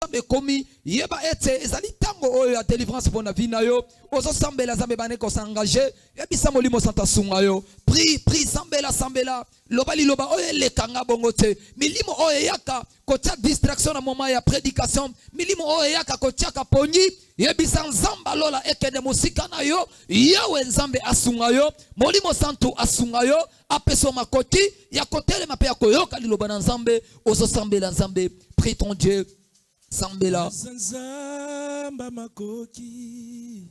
nzambe komi yeba ete ezali tango oyo ya délivrance pona vina yo ozo sambela nzambe bane ko s'engager yebisa molimo santa sunga yo prie sambela lobali loba oyo lekanga bongo te milimo oyo yaka kotia distraction na moment ya prédication milimo oyo yaka kotia kaponi yebisa nzamba lola ekende musika na yo yawe nzambe asunga yo molimo santo asunga yo apeso makoti ya kotelema pe ya koyoka liloba na nzambe ozo sambela nzambe prie ton Dieu sambela nzamba makoki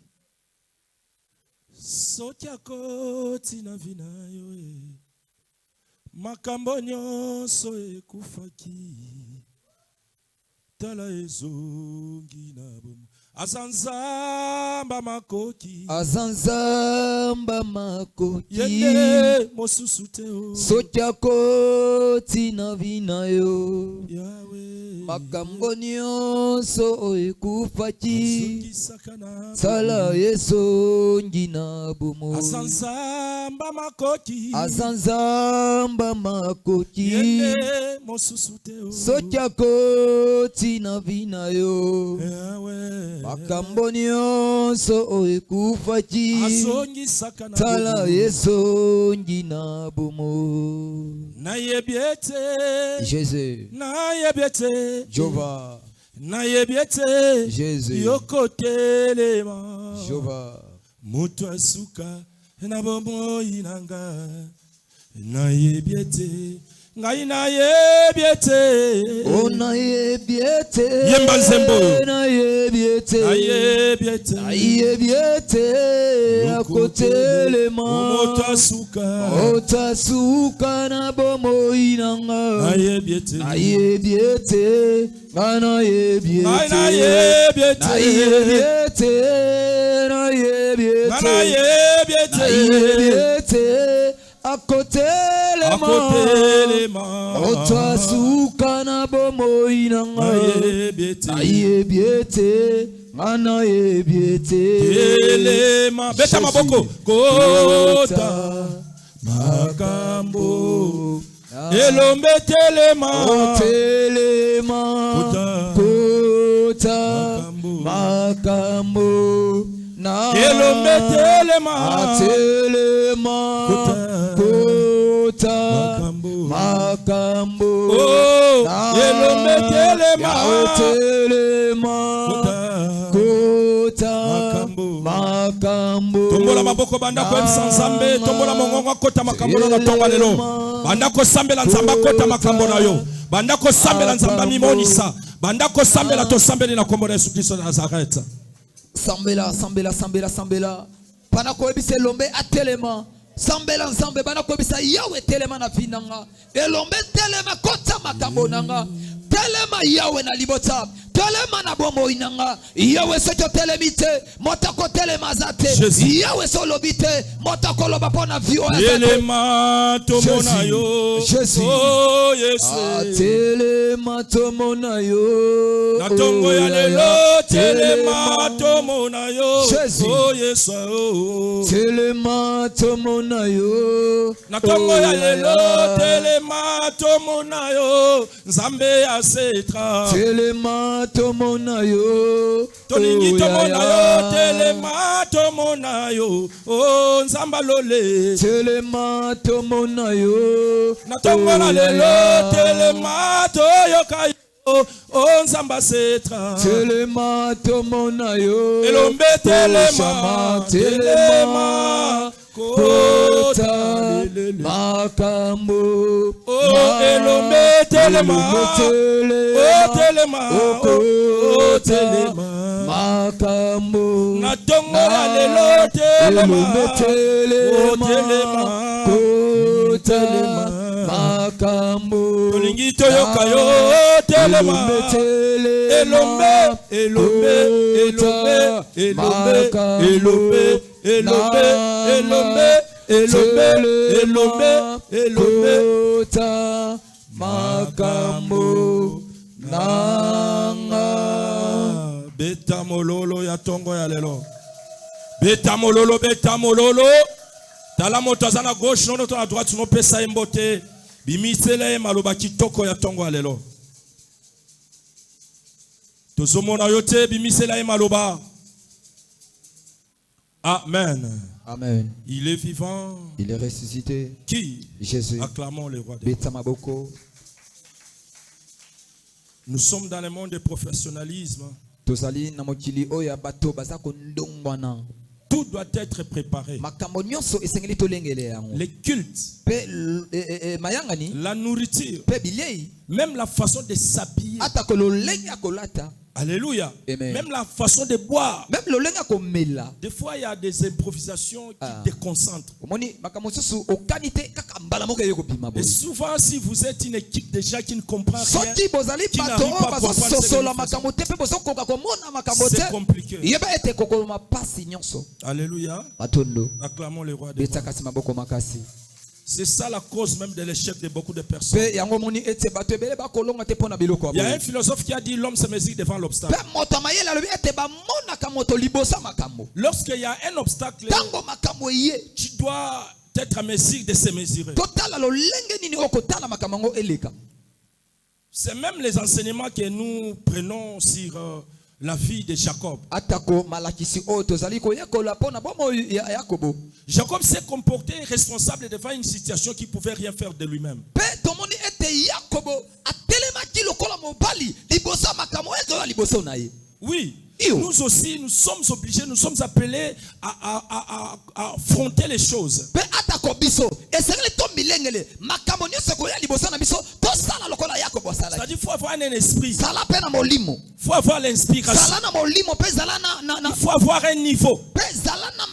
sokia koti na vinayo makambo nyonso ekufaki tala ezongi na bomo azanzamba makoki yende mosusu te sokia koti na vinayo makambo nyonso ekufaki tala ezongi na bomo azanzamba makoki yende mosusu te sokia koti na vinayo makambo nyonso ekufaki tala ezongi na bomo nayebiete Jésus nayebiete Jova nayebiete Jésus yokotelema Jova mutu asuka na bomoi nanga nayebiete ngai nayebiete o nayebiete yemba nzembo nayebiete akotelema otasuka na bomoi nanga nayebiete akotelema otasuka na bomoi nanga nayebiete telema beta maboko kota makambo elombe telema kota makambo na elombe telema kota makambo elombe telema kota makambo tombola maboko banda ko nzambe tombola mongongo kota makambo na tonga lelo banda ko sambela nzamba kota makambo na yo banda ko sambela nzamba mimonisa banda ko sambela to sambeli na kombo Yesu Kristo na Nazareth sambela pana ko ebise lombe atelema sambela nzambe bana ko ebisa yawe telema na vinanga elombe telema kota makambo nanga telema yawe na libota telema na bomoi nanga yawe soto telemite motako telema zate yawe solo bite motako loba pona vio telema tomona yo Jésus oh Yesu telema tomona yo na tongo ya lelo telema tomona yo oh Yesu telema tomona yo na tongo ya lelo telema tomona yo nzambe asetra telema tomona yo tolingi tomona yo telema tomona yo oh nzamba lole telema tomona yo na tongo na lelo telema toyoka yo oh nzamba setra telema tomona yo elombe telema kota makambo oh elombe telema makambo na tongo ya lelo telema kota makambo tolingi toyoka yo telema elombe kota makambo nanga beta mololo ya tongo ya lelo beta mololo tala moto aza na gauche nono to na droite no pesa embote bimisele maloba kitoko ya tongo ya lelo tozomona yo te bimisela ye maloba. Amen. Amen. Il est vivant. Il est ressuscité. Qui? Jésus. Acclamons le roi des rois. Beta maboko. Nous sommes dans le monde du professionnalisme. Tozali na mokili oya bato bazako ndongwana. Tout doit être préparé. Makambo nyonso esengeli tolengele yango. Les cultes, Pe mayangani. la nourriture, Pe bilei. même la façon de s'habiller. Ata kololenge akolata. Alléluia. Amen. Même la façon de boire. Même lolenge akomela. Des fois, il y a des improvisations qui déconcentrent. Omoni makambo susu okanite kaka mbala moko yeko bima bo. Et souvent, si vous êtes une équipe de gens qui ne comprennent rien, Soki bozali qui bato n'arrivent pas à bazo comprendre sosola ce makambo te pe bozo koka komona makambo te. c'est compliqué. Yeba ete kokoma pasi nyonso. Alléluia. Batondo. Acclamons le roi des rois. Beta kasi maboko makasi. C'est ça la cause même de l'échec de beaucoup de personnes. Pe yango moni ete bato ebele ba kolonga te pona biloko. Il y a un philosophe qui a dit l'homme se mesure devant l'obstacle. Pe moto mayela lobi ete ba mona ka moto libosa makambo. Lorsqu'il y a un obstacle, Tango makambo ye. tu dois être à mesure de se mesurer. Totala lo lenge nini okotala makambo eleka. C'est même les enseignements que nous prenons sur la vie de Jacob. Atako malakisi o tozali ko yekola pona bomo ya Yakobo. Jacob s'est comporté responsable devant une situation qu'il ne pouvait rien faire de lui-même. Pe tomoni ete Yakobo atelema ki lokola mobali libosa makambo ezo libosa na ye. Oui. Nous aussi, nous sommes obligés, nous sommes appelés à affronter les choses. Pe atako biso esengeli to milengele makambo nyose ko ya libosa na biso to sala lokola Yakobo sala. C'est-à-dire qu'il faut avoir un esprit. Sala pe na molimo. Il faut avoir l'inspiration. Sala na molimo pe sala na il faut avoir un niveau. Pe sala na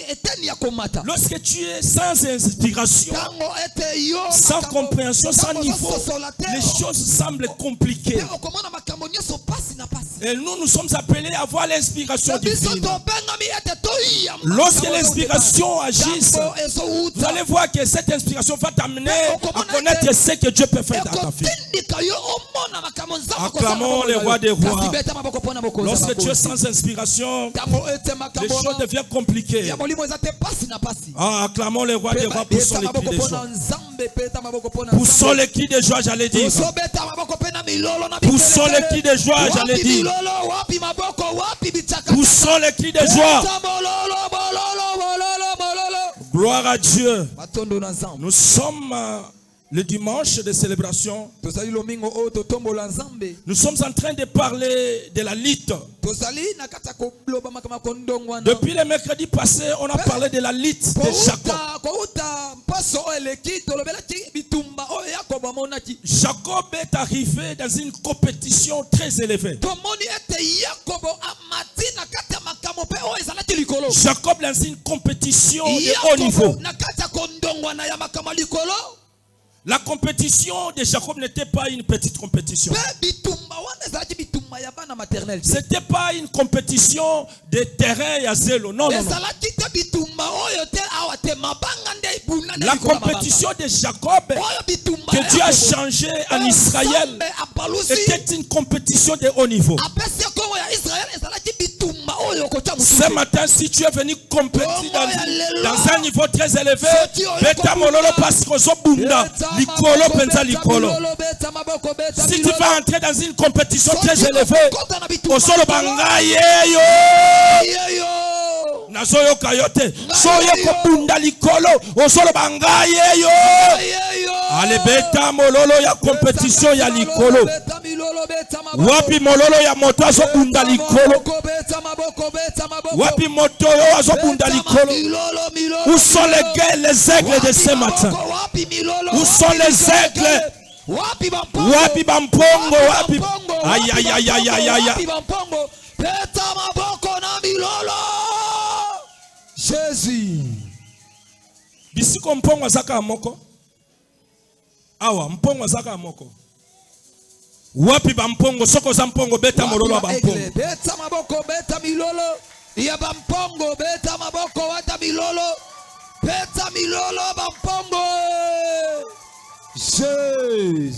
eteni ya komata. Lorsque tu es sans inspiration, Tango ete yo sans compréhension, sans niveau, les choses semblent compliquées. Pe okomona makambo nyose pasi na pasi. Et nous sommes appelés à avoir l'inspiration divine. Lorsque Lorsque l'inspiration agisse, vous allez voir que cette inspiration va t'amener à connaître ce que Dieu peut faire dans ta vie. Acclamons le roi des rois. Lorsque tu es sans inspiration, les choses deviennent compliquées. Acclamons le roi des rois pour son écrit de joie. Poussons les cris de joie, j'allais dire. Poussons les cris de joie, j'allais dire. Poussons les cris de joie. Gloire à Dieu. Nous sommes le dimanche de célébration. Nous sommes en train de parler de la lutte. Depuis le mercredi passé, on a parlé de la lutte de Jacob. Jacob est arrivé dans une compétition très élevée. Jacob dans une compétition de haut niveau. La compétition de Jacob n'était pas une petite compétition. C'était pas une compétition de terrain à zéro. Non, non, non. La compétition de Jacob que Dieu a changé en Israël était une compétition de haut niveau. Ce matin, si tu es venu compétir dans un niveau très élevé, beta mololo parce que zobunda likolo penza likolo. Si tu vas entrer dans une compétition très élevée, osolo bangaye yo. Nazoyo kayote, soyo kobunda likolo, osolo bangaye yo. Ale beta mololo ya compétition ya likolo. Wapi mololo ya moto azobunda likolo. Wapi moto yo azobunda likolo. Où sont les aigles de ce matin? Où sont les aigles? Wapi bampongo? Wapi? Aïe aïe aïe aïe aïe aïe. Jésus. Bisiko mpongo azaka moko. Awa mpongo azaka moko. Wapi bampongo soko za mpongo beta mololo bampongo. Beta maboko beta milolo. Ya bampongo beta maboko wata milolo. Beta milolo bampongo. Jésus.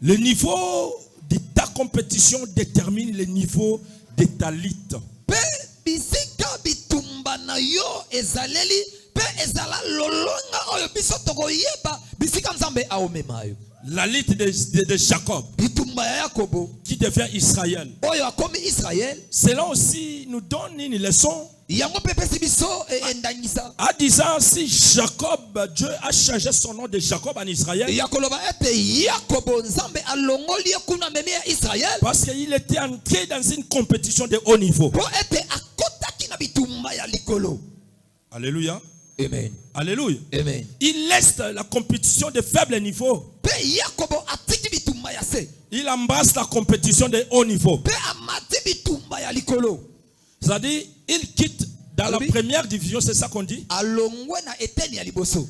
Le niveau de ta compétition détermine le niveau de ta lutte. Pe bisika bitumba na yo ezaleli pe ezala lolonga oyo biso tokoyeba bisika nzambe aomema yo. La lutte de Jacob bitumba ya Yakobo qui devient Israël. oyo akomi Israël. Cela aussi nous donne une leçon. Yango pepesi biso endangisa. En disant si Jacob, Dieu a changé son nom de Jacob en Israël. Yakoloba ete Yakobo nzambe alongoli kuna meme ya Israël. Parce qu'il était entré dans une compétition de haut niveau. Po ete akotaki na bitumba ya likolo. Alléluia. Amen. Alléluia. Amen. Il laisse la compétition de faible niveau. Pe Yakobo atiki bitumba ya se. Il embrasse la compétition de haut niveau. Pe amati bitumba ya likolo. C'est-à-dire, il quitte dans la première division, c'est ça qu'on dit. Alongwe na eteni ya liboso.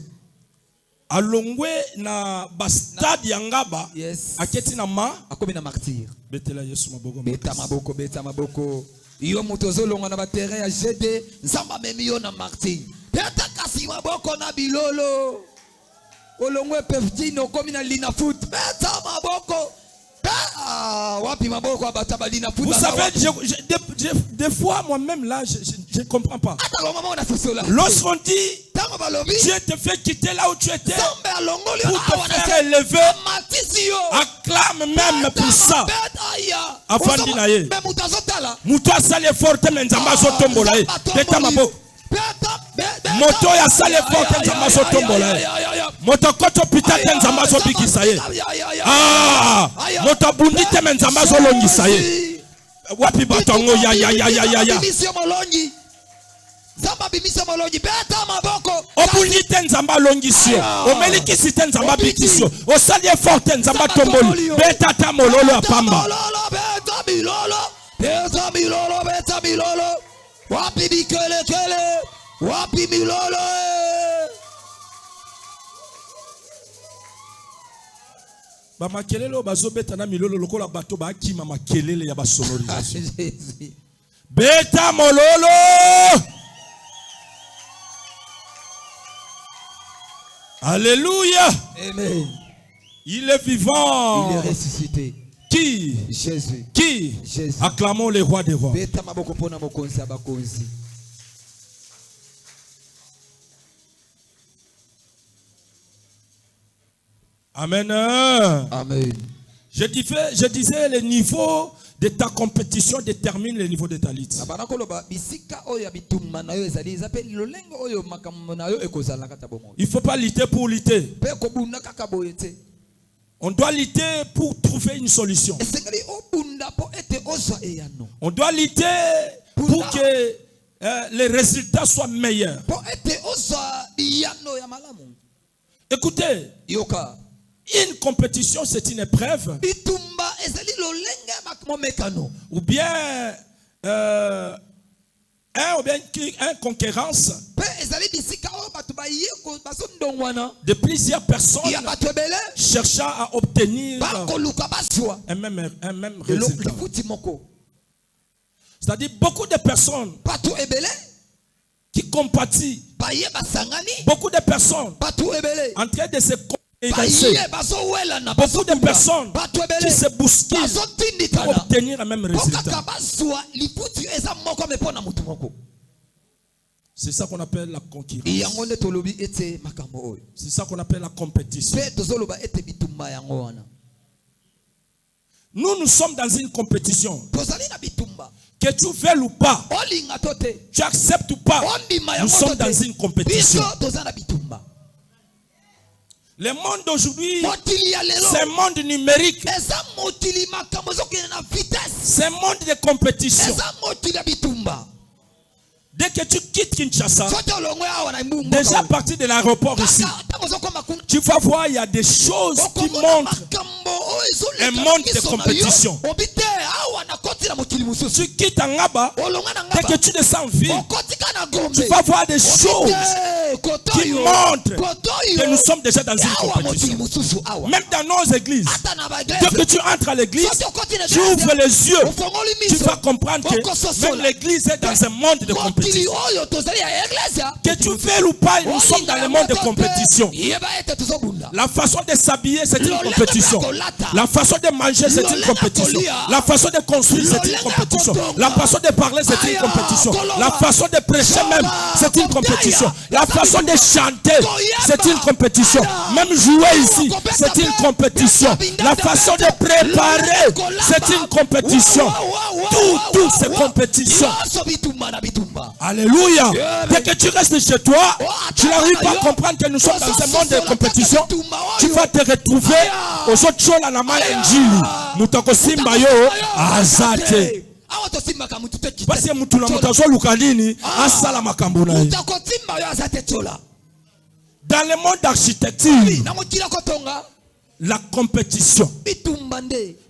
Alongwe na bastade yangaba. Yes. Aketi na ma. Akomi na martyr. Betela Yesu maboko. Beta maboko, beta maboko. Yo mutozo longa na batere ya GD. Nzamba memi yo na martyr. Beta kasi maboko na bilolo. Olongwe pefdino komi na lina foot. Beta maboko. Wapi maboko abataba lina foot. Vous savez, des fois moi-même là, je ne comprends pas. Lorsqu'on dit Dieu te fait quitter là où tu étais pour te faire élever, acclame même pour ça. Afin d'inaye. Moutoua sale forte menzamba zo tombola. Beta maboko. Moto ya sale forte nzamba zo tombola. Moto koto pitate nzamba zo bikisa ye. Moto bundite nzamba zo longisa ye. Wapi batongo ya. Zamba bimisa molongi beta maboko. Obundite nzamba longisio. Omeliki te nzamba bikisio. Osali forte nzamba tomboli. Beta ta mololo apamba. Beta milolo. Beta milolo, beta milolo. Wapi bikele kele. Wapi milolo. Ba makelele bazo beta na milolo lokola bato ba akima makelele ya ba sonorisation. Beta mololo. Alléluia. Amen. Il est vivant. Il est ressuscité. Qui? Jésus. Qui? Jésus. Acclamons le roi des rois. Beta maboko pona mokonzi abakonzi. Amen. Amen. Je disais le niveau de ta compétition détermine le niveau de ta lutte. Il ne faut pas lutter pour lutter. On doit lutter pour trouver une solution. On doit lutter pour que les résultats soient meilleurs. Écoutez, une compétition, c'est une épreuve. Ou bien une concurrence de plusieurs personnes cherchant à obtenir un même résultat. C'est-à-dire beaucoup de personnes qui compatissent, beaucoup de personnes en train de se beaucoup de personnes qui se bousculent pour obtenir le même résultat. C'est ça qu'on appelle la concurrence. C'est ça qu'on appelle la compétition. Nous sommes dans une compétition. Que tu veuilles ou pas, tu acceptes ou pas, nous sommes dans une compétition. Le monde d'aujourd'hui, c'est un monde numérique. C'est un monde de compétition. Dès que tu quittes Kinshasa, déjà à partir de l'aéroport ici, tu vas voir, il y a des choses qui montrent un monde de compétition. Tu quittes Angaba, dès que tu descends en ville, tu vas voir des choses qui montrent que nous sommes déjà dans une compétition. Même dans nos églises, dès que tu entres à l'église, tu ouvres les yeux, tu vas comprendre que même l'église est dans un monde de compétition. Que tu fais ou pas, nous sommes dans le monde de compétition. La façon de s'habiller, c'est une compétition. La façon de manger, c'est une compétition. La façon de construire, c'est une compétition. La façon de parler, c'est une compétition. La façon de prêcher même, c'est une compétition. La façon façon de chanter, c'est une compétition. Même jouer ici, c'est une compétition. La façon de préparer, c'est une compétition. Tout c'est compétition. Alléluia. Dès que tu restes chez toi, tu n'arrives pas à comprendre que nous sommes dans un monde de compétition. Tu vas te retrouver aux autres choses à la main injili. Mutako simba yo azate. Parce que mutuna mutazo lukanini asala makambo na ye. Dans le monde d'architecture, la compétition.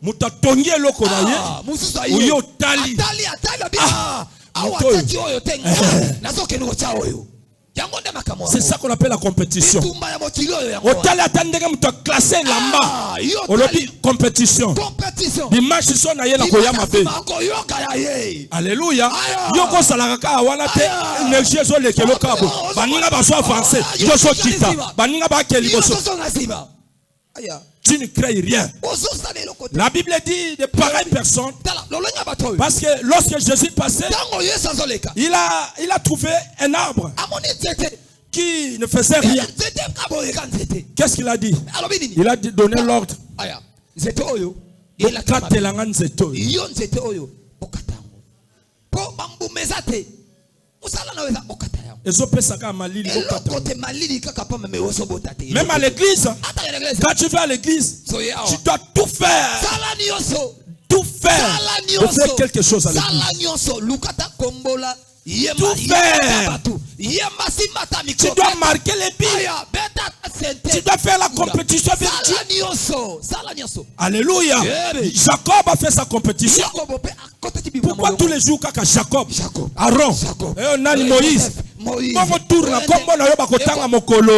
Mutatongi eloko na ye. Uyo tali. C'est ça qu'on appelle la compétition. Otali atandenge muta classer lamba. Olobi compétition. Dimanche son na ye na koyama be. Alléluia. Yoko salaka wana te énergie zo lekelo kabo. Baninga baso avancer. Yoso kita. Baninga ba keli boso. Tu ne crées rien. La Bible dit de pareilles personnes. Parce que lorsque Jésus passait, il a trouvé un arbre qui ne faisait rien. Qu'est-ce qu'il a dit? Il a donné l'ordre. Même à l'église, quand tu vas à l'église, tu dois tout faire. Tout faire. De faire quelque chose à l'église. Tout faire. Tu dois marquer les billes. Tu dois faire la compétition avec Dieu. Alléluia. Jacob a fait sa compétition. Pourquoi tous les jours quand Jacob, Aaron, et Moïse, Bongo tourna kombo na yo bakotanga mokolo.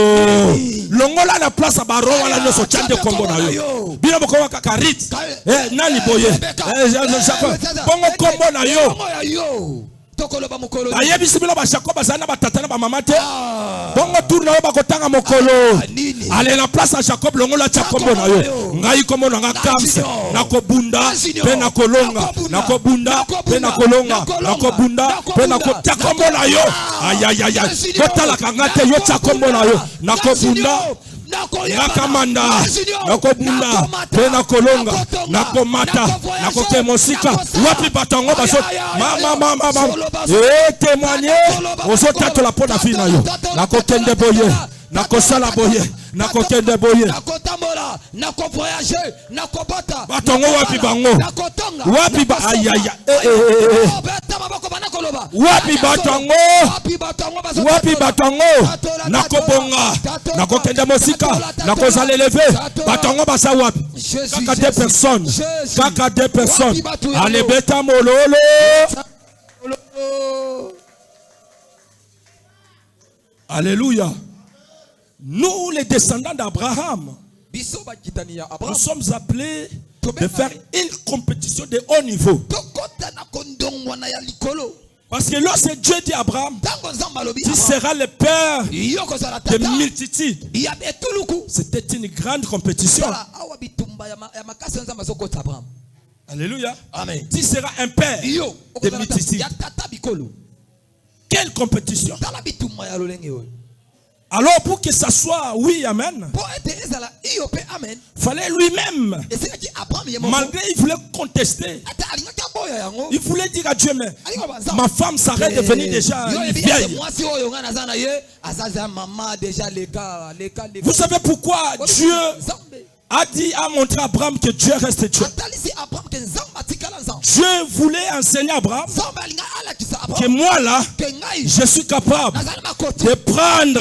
Longola na place baron wala nyoso chande kombo na yo. Bino moko kakarit. Nani boye. Bongo kombo na yo. Ayebi sibilo ba Jacob azana batata na ba mama te. Bongo tourna yo bakotanga mokolo. Ale na place à Jacob longola cha kombo na yo. Ngai kombo na kamse na kobunda pe na kolonga. Na kobunda pe na kolonga. Na kobunda pe na ko cha kombo na yo. Ayayaya. Kotala kangate yo cha kombo na yo. Na kobunda nakamanda nakobunda pe nakolonga nakomata nakokemosika wapi batango baso mama témoigner ozotatola po na fina yo nakokende boye nakosala boye nakokende boye batango wapi bango wapi ba ayaya wapi batango nakobonga nakokende mosika nakozala élevé batango basa wapi kaka deux personnes alebeta mololo. Alléluia. Nous les descendants d'Abraham, nous sommes appelés de faire une compétition de haut niveau. Parce que lorsque Dieu dit à Abraham, tu seras le père de multitudes, c'était une grande compétition. Alléluia. Amen. Tu seras un père de multitudes. Quelle compétition. Alors pour que ça soit oui, amen, fallait lui-même, malgré il voulait contester, il voulait dire à Dieu, mais ma femme s'arrête de venir déjà vieille. Vous savez pourquoi Dieu a dit, a montré à Abraham que Dieu reste Dieu. Dieu voulait enseigner à Abraham que moi là, je suis capable de prendre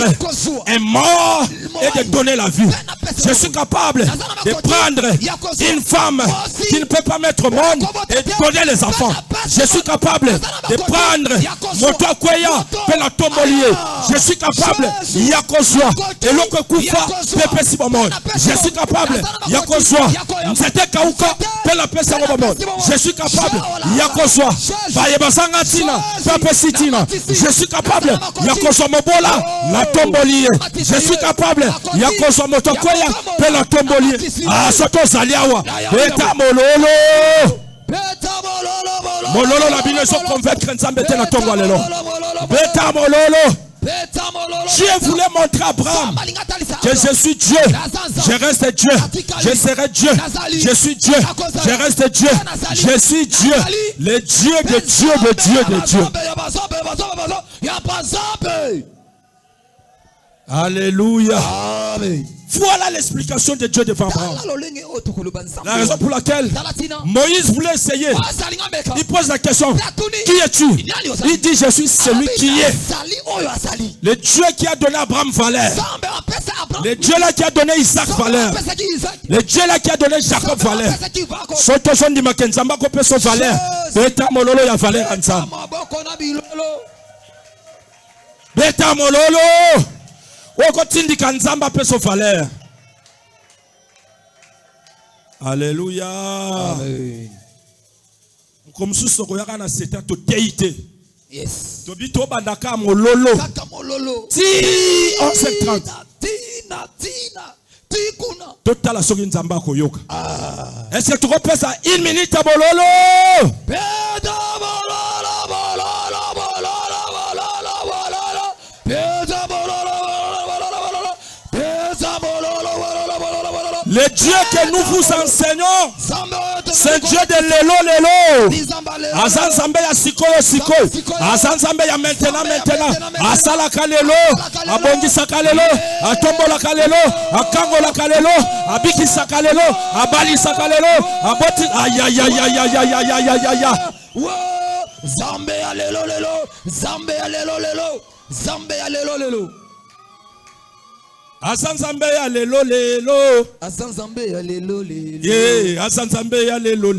un mort et de donner la vie. Je suis capable de prendre une femme qui ne peut pas mettre au monde et donner les enfants. Je suis capable de prendre mon toit Kweya et la tombolier. Je suis capable Yakozwa et l'autre Koufa Pepe Sibomon. Je suis capable Yakozwa Nzete Kauka et la Pesa Robomon. Je suis capable Yakozwa Bayebasanga Tina Pepe Sitina. Je suis capable Yakozwa Mobola la tombolier. Je suis capable Yakozwa Motokoya et la tombolier. Ah, Soto Zaliawa Beta Mololo. Mololo la bino so convaincre nzambe te na tongo lelo. Beta mololo Dieu voulait montrer à Abraham que je suis Dieu, je reste Dieu, je serai Dieu, je suis Dieu, je reste Dieu, je suis Dieu, le Dieu de Dieu, de Dieu, de Dieu. Alléluia. Voilà l'explication de Dieu devant Abraham. La raison pour laquelle Moïse voulait essayer. Il pose la question: qui es-tu? Il dit: je suis celui qui est. Le Dieu qui a donné à Abraham valeur. Le Dieu là qui a donné Isaac valeur. Le Dieu là qui a donné Jacob valeur. Soto sondi makenzamba ko peso valeur. Beta mololo ya valeur ensemble. Beta mololo. Alléluia. Amen. Comme si ce qu'on a c'était tout déité. Yes. Tobito bandaka mololo. Ti 11:30. Total la soki nzamba koyoka. Est-ce que tu repères ça 1 minute à mololo? Le Dieu que nous vous enseignons, c'est Dieu de lelo. Azan Zambé ya sikoyo sikoyo. Azan Zambé ya maintenant. Asala kalelo. Abongisa kalelo. Atombola kalelo. Akangola kalelo. Abikisa kalelo. Abalisa kalelo. Aboti. Aïe. Zambé ya lelo. Zambé ya lelo. Zambé ya lelo. Asanzambe ya lelo. Asanzambe ya lelo. Yeah, asanzambe ya lelo.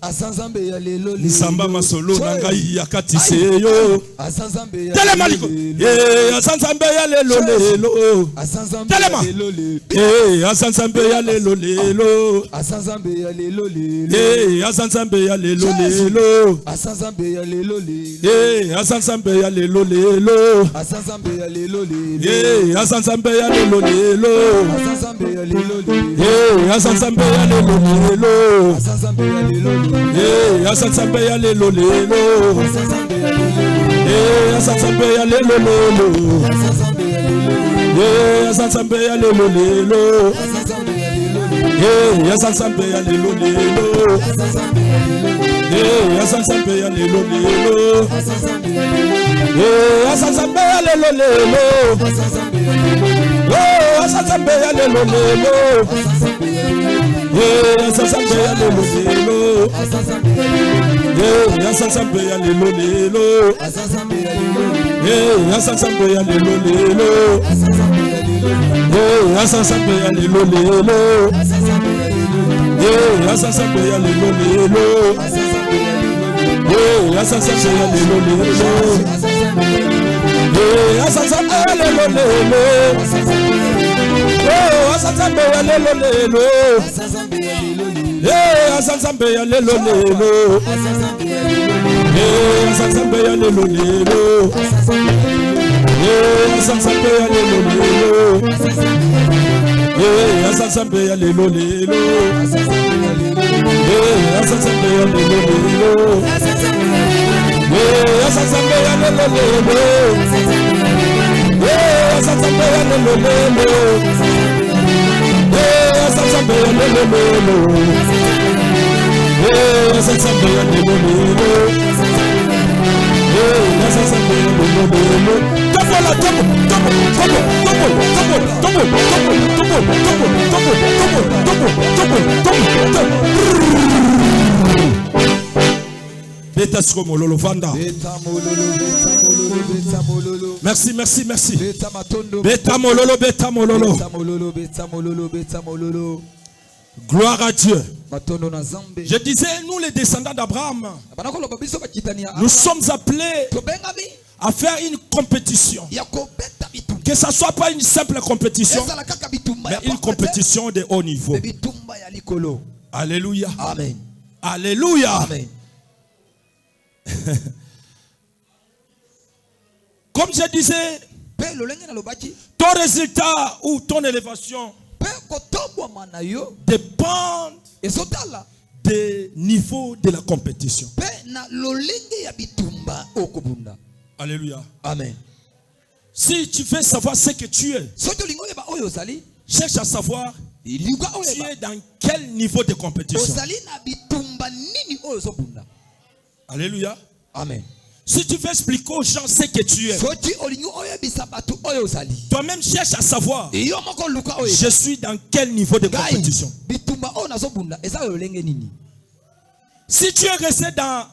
Asanzambe ya lelo. Nsamba masolo na ngai ya katise yo. Asanzambe ya telemaliko. Yeah, asanzambe ya lelo. Asanzambe telema. Yeah, asanzambe ya lelo. Asanzambe ya lelo. Yeah, asanzambe ya lelo. Asanzambe ya lelo. Yeah, asanzambe ya lelo. Asanzambe ya lelo. Yeah, asanzambe ya lelo. Asanzambe ya lelo. Yeah, asanzambe ya lelo. Asanzambe ya lelo. Yeah, asanzambe ya lelo. Yeah, asanzambe ya lelo. Yeah, asanzambe ya lelo. Yeah, asanzambe ya lelo. Yeah, asanzambe ya lelo. Yeah, asanzambe ya lelo. Oh, asanzambe ya lelo. Yeah, asanzambe ya lelo. Yeah, asanzambe ya lelo. Yeah, asanzambe ya lelo. Yeah, asanzambe ya lelo. Yeah, asanzambe ya lelo. Yeah, asanzambe ya lelo. Yeah, asanzambe ya lelo. Oh, asanzambe ya lelo. Yeah, asanzambe ya lelo. Yeah, asanzambe ya lelo. Yeah, asanzambe ya lelo. Yeah, asanzambe ya lelo. Yeah, asanzambe ya lelo. Yeah, asanzambe ya lelo. Yeah, asanzambe ya lelo. Yeah, asanzambe ya lelo. Yeah, asanzambe ya lelo. Yeah, asanzambe ya lelo. Merci. Beta mololo. Gloire à Dieu. Je disais, nous les descendants d'Abraham, nous sommes appelés à faire une compétition. Que ça ne soit pas une simple compétition, mais une compétition de haut niveau. Alléluia. Amen. Alléluia. Amen. Comme je disais, ton résultat ou ton élévation dépend des niveaux de la compétition. Alléluia. Alléluia. Amen. Si tu veux savoir ce que tu es, soki olingi oyeba oyo ozali cherche à savoir liluka tu oyeba es dans quel niveau de compétition. ozali na bitumba nini oyo ozobunda. Alléluia. Amen. Si tu veux expliquer aux gens ce que tu es, soki olingi oyebisa bato oyo ozali toi-même cherche à savoir yo moko luka oyo je suis dans quel niveau de compétition. bitumba oyo nazobunda eza oyo lenge nini. Si tu es resté dans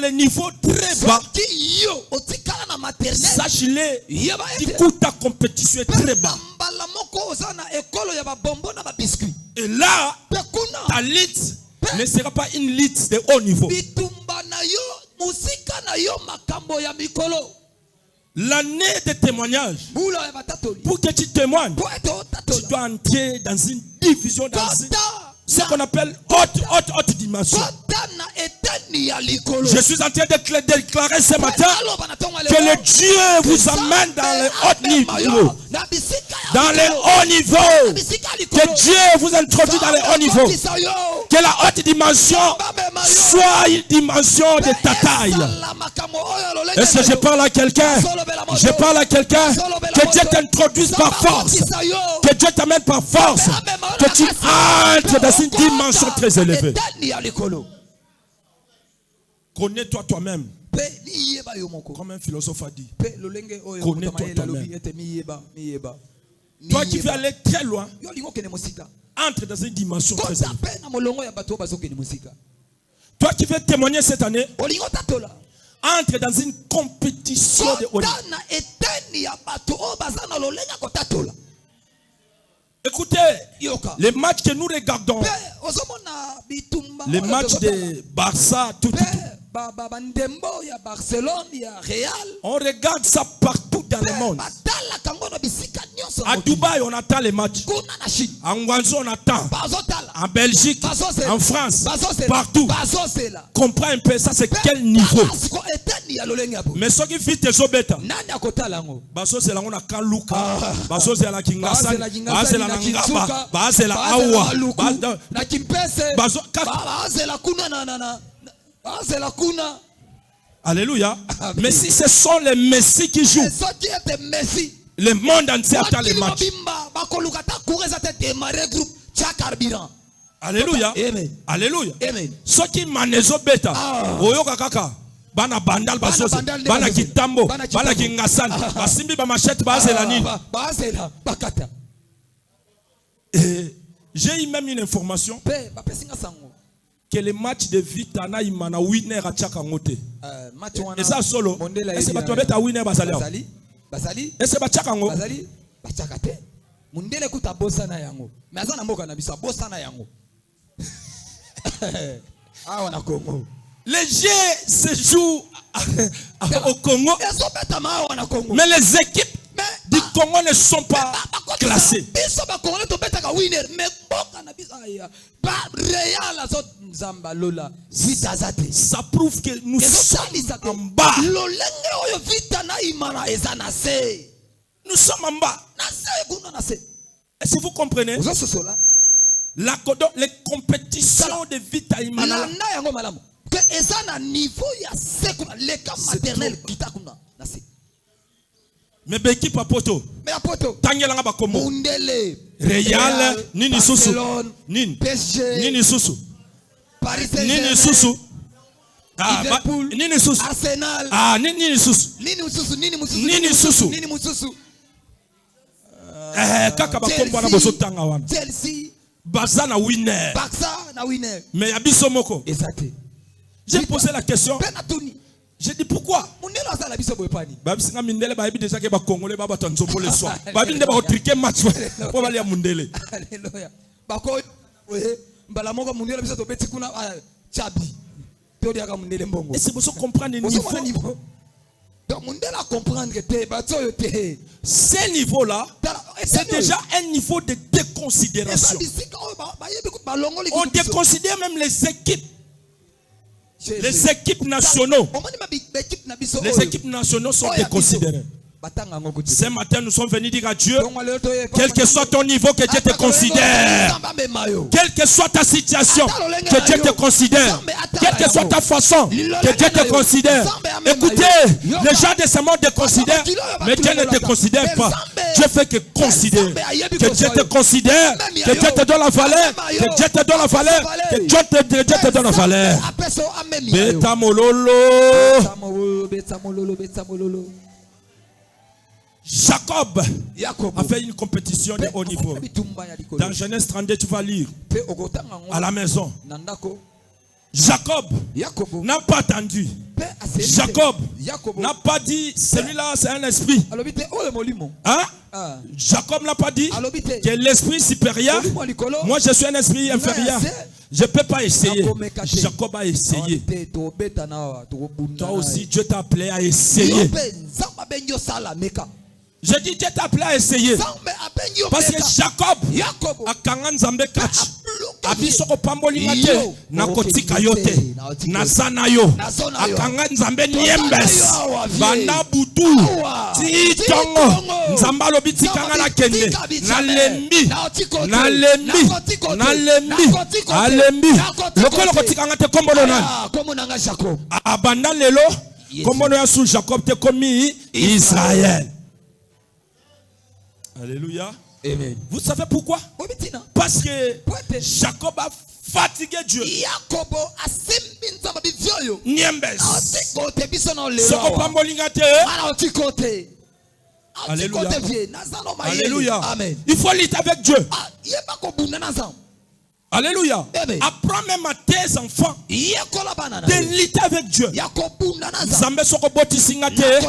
les niveaux très bas, soki yo otikala na maternelle sache-le, yeba du coup ta compétition est très bas. mbala moko oza na ekolo ya babombo na babiscuit Et là, pe kuna ta lutte ne sera pas une lutte de haut niveau. bitumba na yo musika na yo makambo ya mikolo. L'année de témoignage, Bula ya batatoli pour que tu témoignes, po ete tu otatola dois entrer dans une division, dans ce qu'on appelle haute dimension. kota na eteni ya likolo. Je suis en train de déclarer ce matin Aloba na tonga que lelo, le Dieu vous amène dans le haut niveau. na bisika ya Dans les likolo, hauts niveaux. bisika ya likolo. Que Dieu vous introduise dans les hauts niveaux. Bakisa yo, Que la haute dimension bamema yo, soit une dimension de ta taille. esala makambo oyo lolenge Est-ce que je lelo. parle à quelqu'un? Je parle à quelqu'un. Que Dieu t'introduise par force. Bakisa yo, Que Dieu t'amène par force. Que tu entres dans une dimension très élevée. eteni ya likolo. Connais-toi toi-même. Pe miyeba yo moko. Comme un philosophe a dit. Pe lolenge oyo Connais-toi mutamayela toi-même. lobi ete miyeba. Toi qui veux aller très loin, Yo lingo kene musika. entre dans une dimension très Kota élevée. pe na molongo ya bato bazo kene musika. Toi qui veux témoigner cette année, Olingo tatola. entre dans une compétition de haut niveau. Kota na eteni ya bato o baza na lolenga kotatola. Écoutez, Yoka. les matchs que nous regardons, Pe ozomona bitumba. les oyo matchs tozotala. de Barça, tout. Pe bandembo ya Barcelone ya Real. On regarde ça partout dans le monde. Batala kango na bisika nyonso. À Dubaï, on attend les matchs. Kuna na Chine. En Guangzhou, on attend. Bazotala. En Belgique, Bazosela. en France, Bazosela. partout. Bazosela. Comprends un peu ça, c'est quel niveau. Siko eteni ya lolenga bo. Mais ceux qui vivent tes obéta, Nani akotala ngo? baso c'est là on a Kaluka, baso c'est la Kingasani, Bazela baso la Ngaba, baso la Awa, na Kimpese. baso. Bazela kuna na. Bazela kuna. Alléluia. Mais si ce sont les Messi qui jouent, Soki ete Messi. le monde entier attend les matchs. Bimba bakoluka ta kureza te démarrer groupe cha carburant. Alléluia. Amen. Alléluia. Amen. Ceux qui manezo beta, oyoka kaka. Bana bandal basoze, bana kitambo, bana kingasani, basimbi ba machette bazela nini. Bazela bakata. J'ai eu même une information Pe bapesinga sango. que les matchs de Vitana imana winner à chaka ngote. Match wana. Et ça solo. Est-ce que tu vas mettre winner bazali? Basali. Est-ce que chaka ngo? Bazali. Bachaka te. Mundele kuta bossa na yango. Mais azana mboka na biso bossa na yango. Ah on a Congo. Les jeux se jouent au Congo. Mais les équipes du Congo ne sont pas classées. Ça prouve que nous sommes en bas. Nous sommes en bas. Est-ce que vous comprenez? Les compétitions de Vita Imana. Que eza na niveau ya sekuna leka maternel kitakuna na se. Mais l'équipe à poto. Mais à poto. Tangelanga bakombo. Mundele. Real nini susu. Nini. PSG. Nini susu. Paris Saint-Germain. Nini susu. Liverpool. Nini susu. Arsenal. Nini susu. Nini mususu. Nini mususu. Nini susu. Nini mususu. Kaka bakombo na boso tanga wana. Chelsea. Baza na winner. Barça na winner. Mais yabiso moko. Exact. J'ai posé la question. J'ai dit pourquoi? Babisinga mindele babi déjà que ba congolais ba batanzombo le soir. Babi ndeba o triquer match pour aller à Mundele. Alléluia. Bako mbala moko mundele biso to beti kuna chabi. Todi aka mundele mbongo. Et c'est pour ça comprendre le niveau. Donc mundele a comprendre que te bato yo te. Ce niveau là, c'est déjà un niveau de déconsidération. On déconsidère même les équipes. Les équipes nationaux. Les équipes nationaux sont déconsidérées. Ce matin, nous sommes venus dire à Dieu, quel que soit ton niveau, que Dieu te considère. Quelle que soit ta situation, que Dieu te considère. Quelle que soit ta façon, que Dieu te considère. Écoutez, les gens de ce monde te considèrent, mais Dieu ne te considère pas. Dieu fait que considère. Que Dieu te considère, que Dieu te donne la valeur, que Dieu te donne la valeur, que Dieu te donne la valeur. Beta mololo. Jacob a fait une compétition de haut niveau. Dans Genèse 32, tu vas lire à la maison. Jacob n'a pas attendu. Jacob n'a pas dit, celui-là c'est un esprit. Hein? Jacob n'a pas dit que l'esprit supérieur, moi je suis un esprit inférieur. Je ne peux pas essayer. Jacob a essayé. Toi aussi, Dieu t'a appelé à essayer. Je dis Dieu t'a appelé à essayer. Parce que Jacob a kangan zambe kach. Abisoko pamboli ngate na kotika yote na sana yo akanga nzambe niembes banda butu ti tongo nzamba lobi tikanga la kende na lembi alembi lokolo kotikanga te kombono nani abanda lelo kombono ya sous Jacob te komi Israël. Alléluia. Amen. Vous savez pourquoi? Parce que Jacob a fatigué Dieu. Niembes. Alléluia. Alléluia. Amen. Il faut lutter avec Dieu. Alléluia. Apprends même à tes enfants de lutter avec Dieu. Zambe soko boti singate,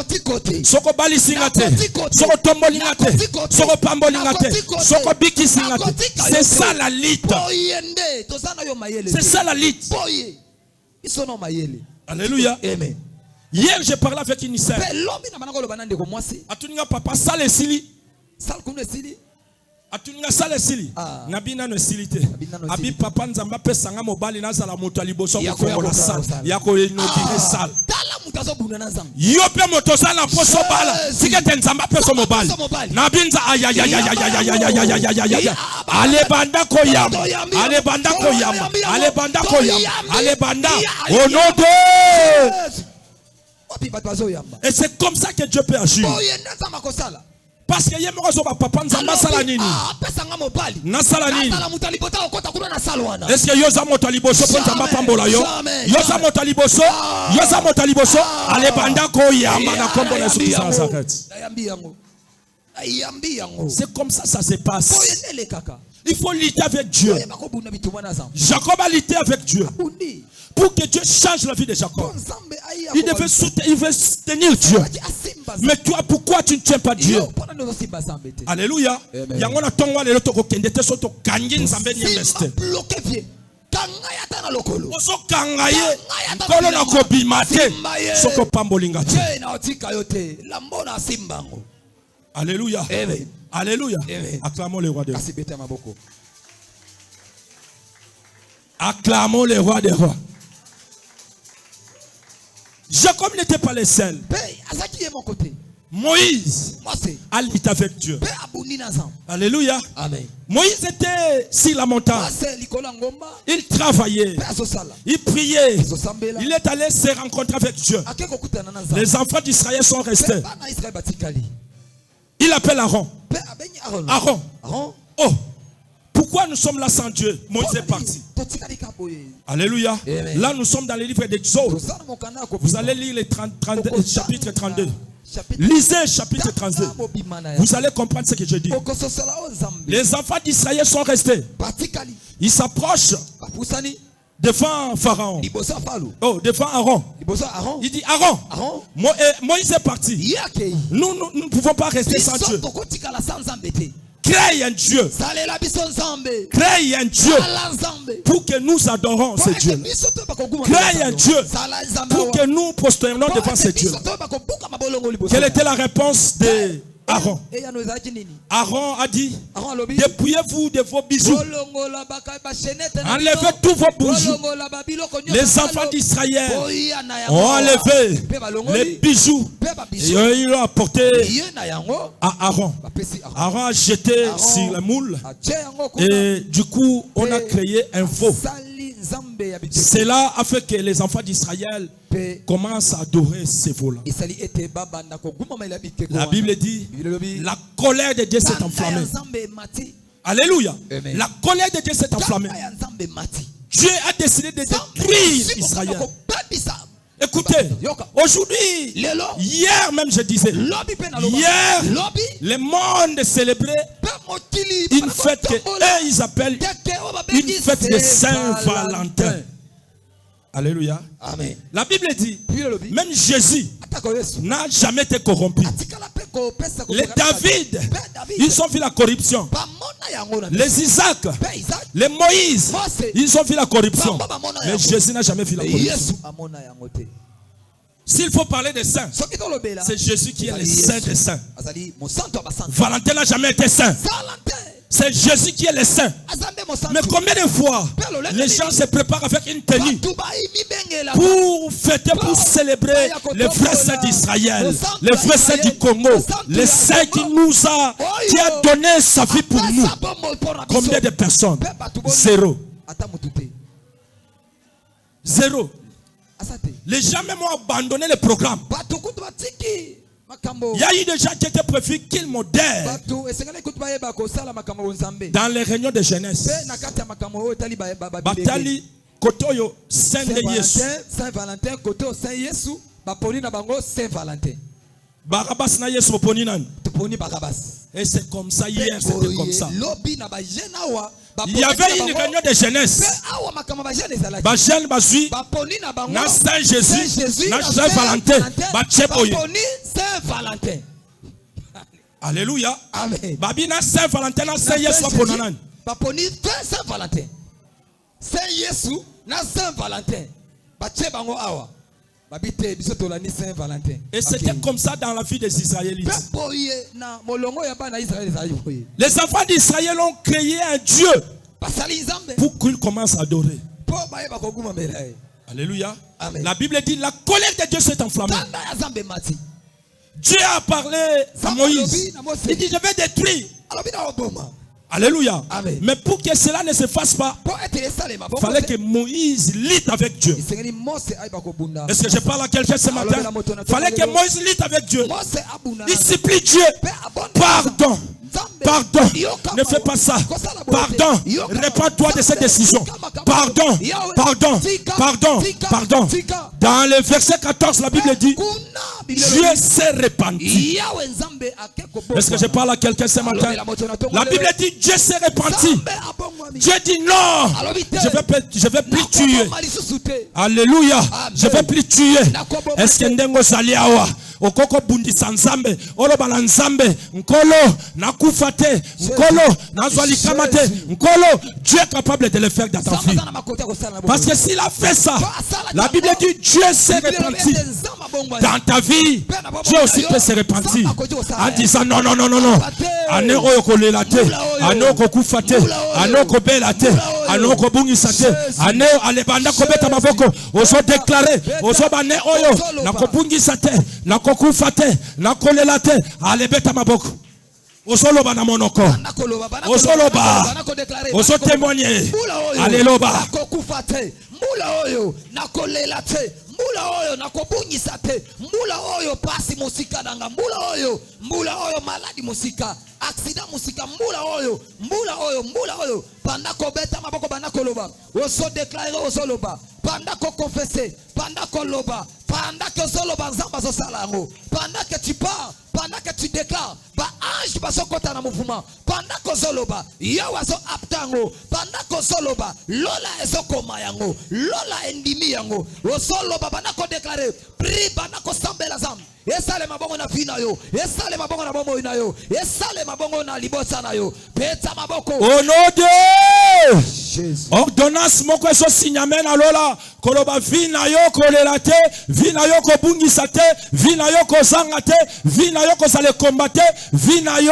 soko bali singate, soko tomboli ngate, soko pamboli ngate, soko biki singate. C'est ça la lutte. C'est ça la lutte. Alléluia. Amen. Hier j'ai parlé avec une sœur. Atuninga papa sale sili. Atuninga sale sili. Nabina no silite. Abi papa nzamba pesanga mobali na sala moto aliboso ko kongola sal. Yako inodire sal. Yo pe moto sala poso bala. Sikete nzamba peso mobali. Nabinza ayayayayayayayayayayaya. Ale banda ko yamba. Ale banda ko yamba. Ale banda ko yamba. Ale banda. Au nom de... Et c'est comme ça que Dieu peut agir. Parce que yé moko zoba papa nzamba sala nini na sala nini est-ce que yoza moto liboso po nzamba pambola yo yoza moto liboso ale banda ko yamba na kombo na suki sa sakati. C'est comme ça ça se passe. Il faut lutter avec Dieu. Jacob a lutté avec Dieu pour que Dieu change la vie de Jacob. Il devait soutenir Dieu. Mais toi, pourquoi tu ne tiens pas Dieu? Alléluia. Yangona tongwa lelo toko kende te soto kangi nzambe nyembeste. Oso kangaye kolo na kobima te soko pambolinga te. Alléluia. Alléluia. Acclamons le roi des rois. Acclamons le roi des rois. Jacob n'était pas le seul. Moïse a lutté avec Dieu. Alléluia. Amen. Moïse était sur la montagne. Il travaillait. Il priait. Il est allé se rencontrer avec Dieu. Les enfants d'Israël sont restés. Il appelle Aaron. Aaron. Oh. Pourquoi nous sommes là sans Dieu? Moïse est parti. Alléluia. Amen. Là nous sommes dans le livre d'Exode. Vous allez lire le chapitre 32. Lisez chapitre 32. Vous allez comprendre ce que je dis. Les enfants d'Israël sont restés. Ils s'approchent devant Pharaon. Oh, devant Aaron. Il dit Aaron. Moïse est parti. Nous ne pouvons pas rester sans Dieu. Crée un Dieu. Crée un Dieu pour que nous adorons ce Dieu. Crée un Dieu pour que nous prosternons devant ce Dieu. Quelle était la réponse Aaron. Aaron a dit, dépouillez-vous de vos bijoux. Enlevez tous vos bijoux. Les enfants d'Israël ont enlevé les bijoux et ils l'ont apporté à Aaron. Aaron a jeté sur le moule et du coup on a créé un veau. Cela a fait que les enfants d'Israël commencent à adorer ces veaux-là. La Bible dit, la colère de Dieu s'est enflammée. Alléluia. La colère de Dieu s'est enflammée. Dieu a décidé de détruire Israël. Écoutez, aujourd'hui, hier même je disais, hier, le monde célébrait une fête que eux ils appellent une fête de Saint-Valentin. Alléluia. Amen. La Bible dit, même Jésus n'a jamais été corrompu. Les David, ils ont vu la corruption. Les Isaac, les Moïse, ils ont vu la corruption. Mais Jésus n'a jamais vu la corruption. S'il faut parler des saints, c'est Jésus qui est le saint des saints. Valentin n'a jamais été saint. C'est Jésus qui est le saint. Mais combien de fois les gens se préparent avec une tenue pour fêter, pour célébrer les vrais saints d'Israël, les vrais saints du Congo, les saints qui a donné sa vie pour nous. Combien de personnes? Zéro. Zéro. Les gens même ont abandonné le programme. Il y a eu des gens qui étaient prévus qu'ils modèrent dans les réunions de jeunesse. Batali Kotoyo Saint-Valentin, Koto Saint-Yesu, Baponi na bango Saint-Valentin. Barabas na Yesu Baponi nan. Barabas. Et c'est comme ça hier, c'était comme ça. Il y avait une réunion de jeunesse. Bajel Bazui, na Saint Jésus, na Saint Valentin, Saint-Valentin. Alléluia. Amen. Babi na Saint Valentin, na Saint Yesu Aponanan. Baponi Saint Valentin. Saint Yesu na Saint Valentin. Bache bango awa. Et c'était comme ça dans la vie des Israélites. Les enfants d'Israël ont créé un Dieu pour qu'ils commencent à adorer. Alléluia. Amen. La Bible dit la colère de Dieu s'est enflammée. Dieu a parlé à Moïse. Il dit je vais détruire. Alléluia. Amen. Mais pour que cela ne se fasse pas, il fallait que Moïse lutte avec Dieu. Est-ce que je parle à quelqu'un ce matin? Il fallait que Moïse lutte avec Dieu. Il supplie Dieu. Pardon. Pardon. Ne fais pas ça. Pardon. Répands-toi de cette décision. Pardon. Pardon. Pardon. Pardon. Dans le verset 14, la Bible dit Dieu s'est repenti. Est-ce que je parle à quelqu'un ce matin? La Bible dit Dieu s'est repenti. Dieu dit non, je vais plus tuer. Alléluia. Je vais plus tuer. Est-ce que ndengo zaliawa okoko bundisa nzambe oloba na nzambe nkolo nakufate nkolo nazwalikamate nkolo Dieu est capable de le faire dans ta vie. Parce que s'il a fait ça, la Bible dit Dieu s'est repenti. Dans ta vie, Dieu aussi peut se repentir en disant non, non, non, non, non. Anero yokolelate, anero kokufate, anero kobelate, anero kobungisate, anero alebanda kobeta maboko, oso déclarer, oso bane oyo, na kobungisate, na kokufate, na kolelate, alebeta maboko. Oso loba na monoko, oso loba, oso témoigner, aleloba. Mbula oyo nakolela te, mbula oyo nakobunyisa te, mbula oyo pasi musika nanga, mbula oyo maladi musika, accident musika, mbula oyo pandako beta maboko bandako loba, oso déclarer oso loba, pandako confesser, pandako loba, pandako soloba nzamba zo salango, pandako tu pars, pandako tu déclares, ba ange baso kota na mouvement, pandako soloba, yawa so aptango, pandako soloba, lola ezo koma yango, lola endimi yango, osoloba bandako déclarer, pri bandako sambela zam. Esale mabongo na vina yo, esale mabongo na bombo ina yo, esale mabongo na libosa na yo, peta maboko. Au nom de Jésus. Ordonnance moko eso signame na lola, koloba vina yo kolelate, vina yo kobungisa te, vina yo kozanga te, vina yo kozala combattre vie na yo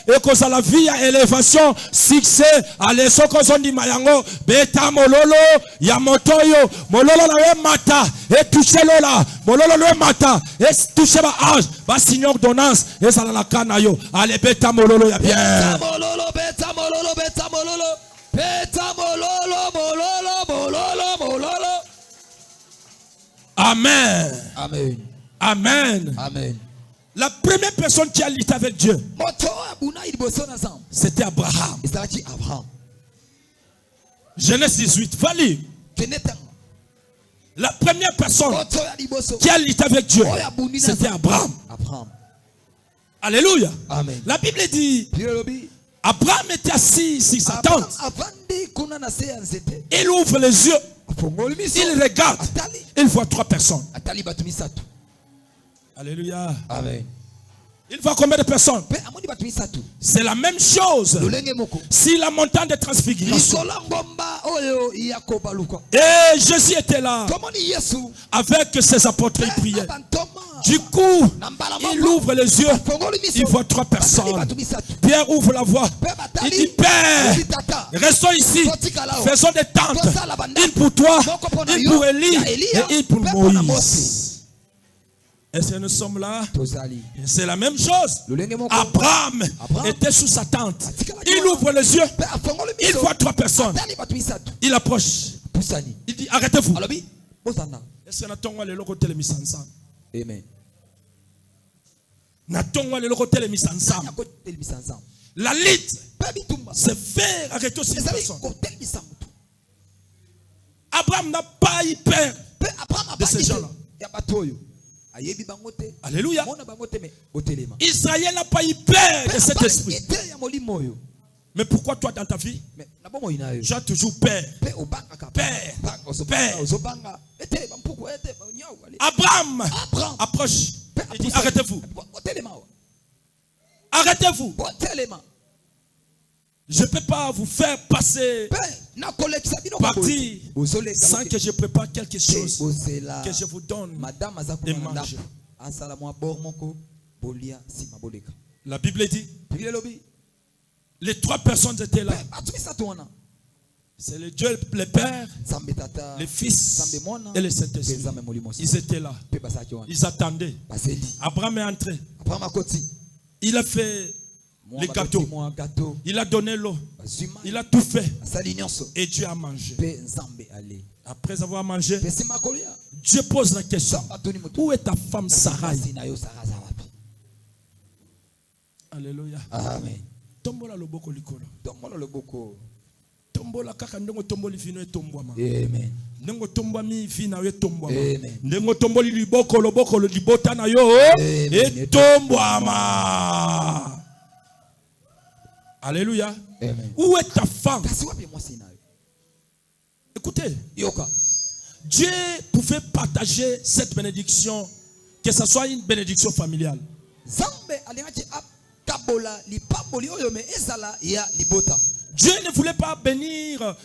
et kozala vie ya élévation succès ale soko zondi mayango beta mololo ya motoyo mololo na yo mata et toucher lola mololo no mata et toucher ba ange ba signe ordonnance et ça la kana yo ale beta mololo ya bien beta mololo beta mololo beta mololo beta mololo mololo mololo mololo. Amen. Amen. Amen. Amen. La première personne qui a lutté avec Dieu, c'était Abraham. Genèse 18, va lire. La première personne qui a lutté avec Dieu, c'était Abraham. Alléluia. Amen. La Bible dit, Abraham était assis sur sa tente. Il ouvre les yeux. Il regarde. Il voit 3 personnes. Alléluia. Amen. Il voit combien de personnes? C'est la même chose. Si la montagne de transfiguration. Et Jésus était là. Avec ses apôtres, il priait. Du coup, il ouvre les yeux. Il voit 3 personnes. Pierre ouvre la voie. Il dit, Père, restons ici. Faisons des tentes. Une pour toi, une pour Élie et une pour Moïse. Est-ce que nous sommes là? C'est la même chose. Abraham était sous sa tente. Il ouvre les yeux. Il voit 3 personnes. Il approche. Il dit, arrêtez-vous. Est-ce que nous avons le loco télémis ensemble? Amen. La lutte, c'est faire arrêter ces personnes. Abraham n'a pas eu peur de ces gens-là. Alléluia. Israël n'a pas eu peur de cet esprit. Mais pourquoi toi dans ta vie, tu as toujours peur? Peur. Abraham approche. Il dit, arrêtez-vous. Arrêtez-vous. Je ne peux pas vous faire passer partir sans que je prépare quelque chose que je vous donne et manger. La Bible dit, les 3 personnes étaient là. C'est le Dieu, le Père, le Fils et le Saint-Esprit. Ils étaient là. Ils attendaient. Abraham est entré. Il a fait les gâteaux. Il a donné l'eau. Il a tout fait. Et Dieu a mangé. Après avoir mangé, Dieu pose la question. Où est ta femme Sarai? Alléluia. Amen. Tombola le boko likolo. Tombola kaka ndongo tomboli vino etombwama. Amen. Ndongo tombwami vina yo etombwama. Ndongo tomboli liboko loboko libota na yo etombwama. Alléluia. Amen. Où est ta femme? Écoutez, Dieu pouvait partager cette bénédiction, que ce soit une bénédiction familiale. Dieu ne voulait pas bénir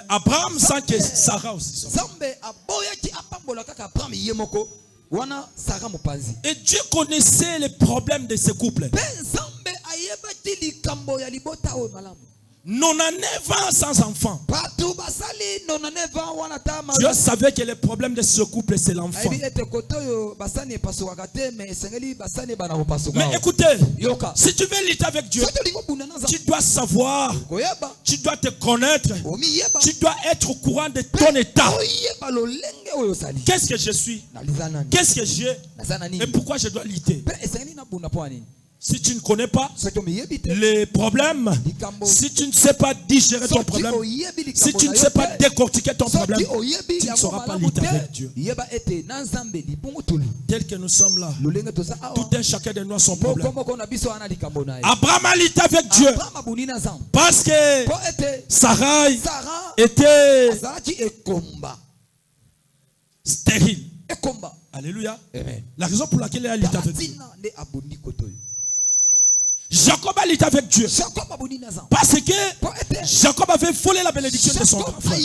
Abraham sans que Sarah aussi. Et Dieu connaissait les problèmes de ce couple. 99 ans sans enfant. Dieu savait que le problème de ce couple c'est l'enfant. Mais écoutez, si tu veux lutter avec Dieu, tu dois savoir, tu dois te connaître, tu dois être au courant de ton état. Qu'est-ce que je suis? Qu'est-ce que j'ai? Et pourquoi je dois lutter? Si tu ne connais pas les problèmes, si tu ne sais pas digérer ton problème, si tu ne sais pas décortiquer ton problème, tu ne sauras pas lutter avec Dieu. Tel que nous sommes là, tout un chacun de nous a son problème. Abraham a lutté avec Dieu parce que Sarai était stérile. Alléluia. La raison pour laquelle il a lutté avec Dieu. Jacob a lutté avec Dieu parce que Jacob avait volé la bénédiction de son grand frère.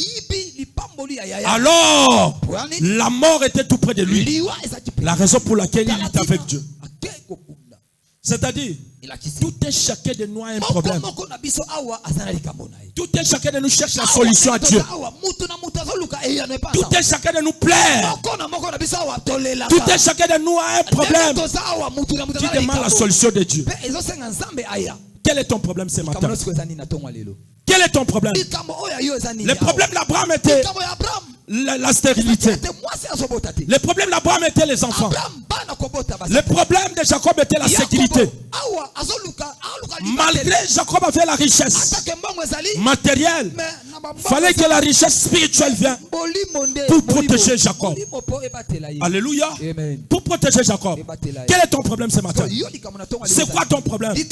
Alors, la mort était tout près de lui. La raison pour laquelle il luttait avec Dieu. C'est-à-dire, tout un chacun de nous a un problème. Tout un chacun de nous cherche la solution à Dieu. Tout un chacun de nous plaire. Tout un chacun de nous a un problème qui demande la solution de Dieu. Quel est ton problème ce matin? Quel est ton problème? Le problème d'Abraham était la stérilité. Le problème d'Abraham était les enfants. Le problème de Jacob était la sécurité. Malgré Jacob avait la richesse matérielle, fallait que la richesse spirituelle vienne pour protéger Jacob. Alléluia. Pour protéger Jacob. Quel est ton problème ce matin? C'est quoi ton problème? Et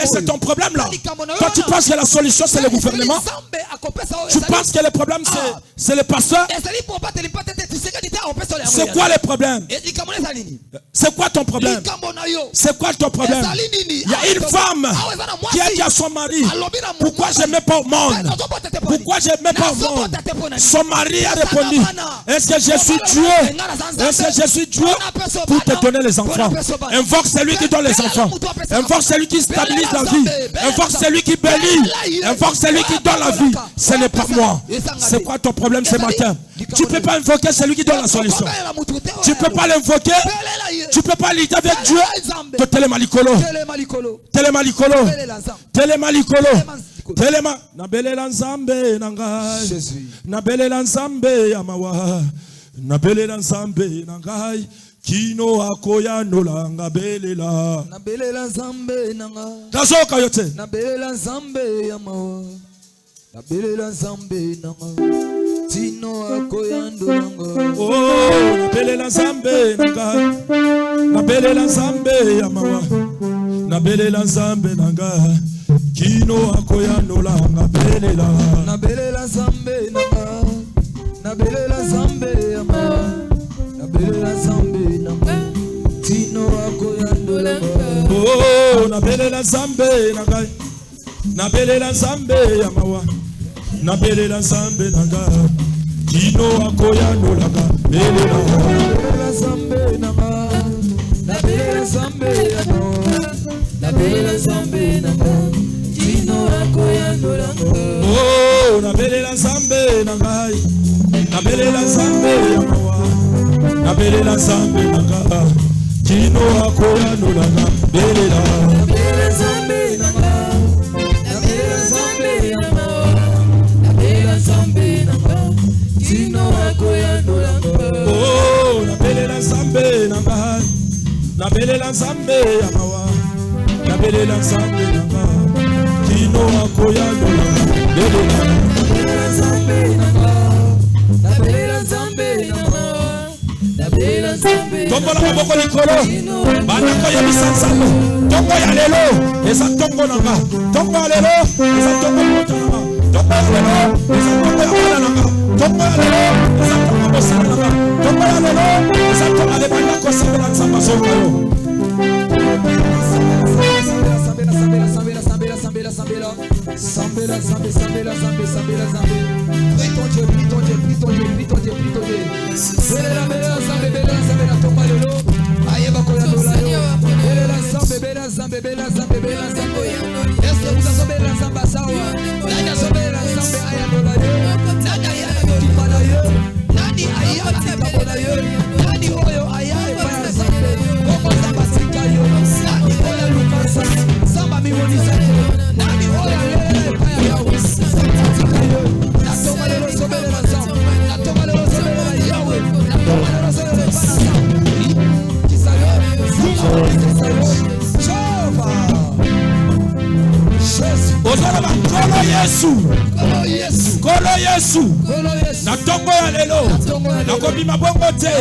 c'est ton problème là. Quand tu penses que la solution c'est le gouvernement, tu penses que le problème c'est le pasteur. C'est quoi le problème? C'est quoi ton problème? C'est quoi ton problème? Il y a une femme qui a dit à son mari, pourquoi je ne mets pas au monde? Pourquoi je ne mets pas au monde? Son mari a répondu, est-ce que je suis Dieu? Est-ce que je suis Dieu pour te donner les enfants? Invoque celui qui donne les enfants. Invoque celui qui stabilise la vie. Invoque celui qui bénit. Invoque celui qui donne la vie. Ce n'est pas moi. C'est quoi ton problème ce matin? Tu ne peux pas invoquer celui qui donne la solution. Tu ne peux pas l'invoquer. Tu ne peux pas l'aider avec Dieu. Telemalikolo. Telemalikolo. Telemalikolo. Telema. Nabelela nzambe nangai. Nabelela nzambe amawa. Nabelela nzambe nangai. Kino akoya nolanga belela. Nabelela nzambe nangai. Kazoka yote. Nabelela nzambe amawa. Nabelela nzambe nangai. Tino akoya nolanga. Oh, nabelela nzambe nangai. Nabelela nzambe amawa. Nabelela nzambe nangai. Kino akoya nolanga belela. Nabelela nzambe nangai. Nabelela nzambe amawa. Nabelela nzambe nangai. Tino akoya nolanga. Oh, nabelela nzambe nangai. Nabelela nzambe amawa. Nabelela nzambe nangai. Kino akoya nolanga belela. Nabelela nzambe nangai. Nabelela nzambe amawa. Nabelela nzambe nangai. Kino akoya nolanga. Oh, nabelela nzambe nangai. Nabelela nzambe amawa. Nabelela nzambe nangai. Kino akoya nolanga belela. Nabelela nzambe nangai. Nabelela nzambe amawa. Nabelela nzambe nangai. Kino akoya nolanga. Oh, nabelela nzambe nangai. Nabelela nzambe amawa. Nabelela nzambe nangai. Kino akoya nolanga belela. Nabelela nzambe nangai. Nabelela nzambe amawa. Nabelela nzambe. Tombola maboko likolo. Bana ko yebisa nzambe. Tombo ya lelo eza tombo nanga. Tombo ya lelo eza tombo nanga. Tombo ya lelo eza tombo ya bana nanga. Tombo ya lelo eza tombo bosana nanga. Tombo ya lelo eza tombo ya bana ko sabela nzamba soka yo. Prie ton Dieu, prie ton Dieu, prie ton Dieu, prie ton Dieu, prie ton Dieu. Kolo Yesu na tongo ya lelo nakobima bongo te